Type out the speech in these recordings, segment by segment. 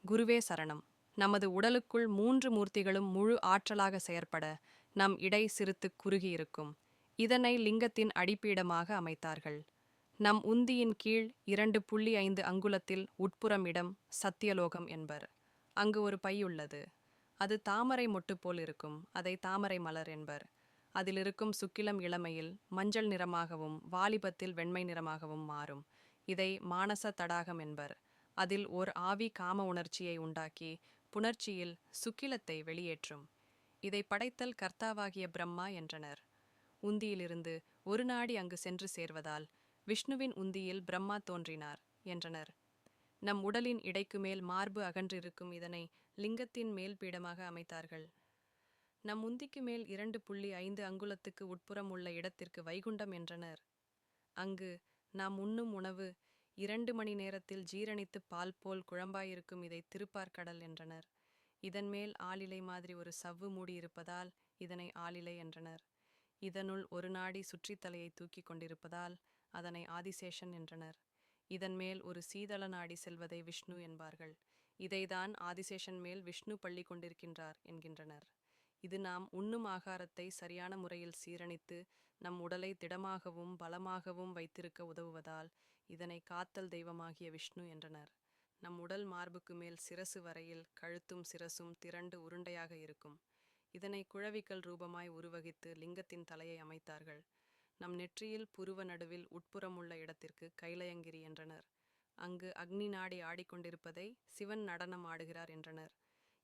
குருவே சரணம். நமது உடலுக்குள் மூன்று மூர்த்திகளும் முழு ஆற்றலாக செயற்பட நம் இடை சிறுத்து குறுகியிருக்கும். இதனை லிங்கத்தின் அடிப்பீடமாக அமைத்தார்கள். நம் உந்தியின் கீழ் 2.5 அங்குலத்தில் உட்புறம் இடம் சத்தியலோகம் என்பர். அங்கு ஒரு பை உள்ளது. அது தாமரை மொட்டு போல் இருக்கும். அதை தாமரை மலர் என்பர். அதில் இருக்கும் சுக்கிலம் இளமையில் மஞ்சள் நிறமாகவும் வாலிபத்தில் வெண்மை நிறமாகவும் மாறும். இதை மானச தடாகம் என்பர். அதில் ஓர் ஆவி காம உணர்ச்சியை உண்டாக்கி புணர்ச்சியில் சுக்கிலத்தை வெளியேற்றும். இதை படைத்தல் கர்த்தாவாகிய பிரம்மா என்றனர். உந்தியிலிருந்து ஒரு நாடி அங்கு சென்று சேர்வதால் விஷ்ணுவின் உந்தியில் பிரம்மா தோன்றினார் என்றனர். நம் உடலின் இடைக்கு மேல் மார்பு அகன்றிருக்கும் இதனை லிங்கத்தின் மேல் பீடமாக அமைத்தார்கள். நம் உந்திக்கு மேல் 2.5 அங்குலத்துக்கு உட்புறம் உள்ள இடத்திற்கு வைகுண்டம் என்றனர். அங்கு நாம் உண்ணும் உணவு 2 மணி நேரத்தில் ஜீரணித்து பால் போல் குழம்பாயிருக்கும். இதை திருப்பார்கடல் என்றனர். இதன் மேல் ஆளிலை மாதிரி ஒரு சவ்வு மூடியிருப்பதால் இதனை ஆளிலை என்றனர். இதனுள் ஒரு நாடி சுற்றித்தலையை தூக்கி கொண்டிருப்பதால் அதனை ஆதிசேஷன் என்றனர். இதன் மேல் ஒரு சீதள நாடி செல்வதை விஷ்ணு என்பார்கள். இதைதான் ஆதிசேஷன் மேல் விஷ்ணு பள்ளி கொண்டிருக்கின்றார் என்கின்றனர். இது நாம் உண்ணும் ஆகாரத்தை சரியான முறையில் சீரணித்து நம் உடலை திடமாகவும் பலமாகவும் வைத்திருக்க உதவுவதால் இதனை காத்தல் தெய்வமாகிய விஷ்ணு என்றனர். நம் உடல் மார்புக்கு மேல் சிரசு வரையில் கழுத்தும் சிரசும் திரண்டு உருண்டையாக இருக்கும். இதனை குழவிக்கல் ரூபமாய் உருவகித்து லிங்கத்தின் தலையை அமைத்தார்கள். நம் நெற்றியில் புருவ நடுவில் உட்புறம் உள்ள இடத்திற்கு கைலயங்கிரி என்றனர். அங்கு அக்னி நாடி ஆடிக்கொண்டிருப்பதை சிவன் நடனம் ஆடுகிறார் என்றனர்.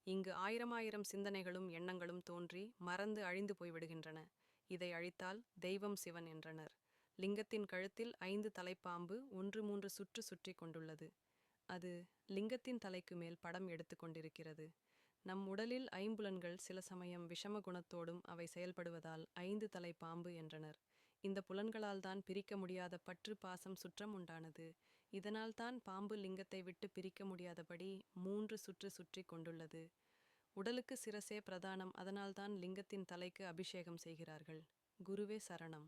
இங்கு ஆயிரம் சிந்தனைகளும் எண்ணங்களும் தோன்றி மறந்து அழிந்து போய்விடுகின்றன. இதை அழித்தால் தெய்வம் சிவன் என்றனர். லிங்கத்தின் கழுத்தில் 5 தலைப்பாம்பு 1 சுற்று சுற்றி கொண்டுள்ளது. அது லிங்கத்தின் தலைக்கு மேல் படம் எடுத்து கொண்டிருக்கிறது. நம் உடலில் ஐம்புலன்கள் சில சமயம் விஷம குணத்தோடும் அவை செயல்படுவதால் 5 தலை பாம்பு என்றனர். இந்த புலன்களால் தான் பிரிக்க முடியாத பற்று பாசம் சுற்றம் உண்டானது. இதனால் தான் பாம்பு லிங்கத்தை விட்டு பிரிக்க முடியாதபடி 3 சுற்று சுற்றி கொண்டுள்ளது. உடலுக்கு சிரசே பிரதானம். அதனால்தான் லிங்கத்தின் தலைக்கு அபிஷேகம் செய்கிறார்கள். குருவே சரணம்.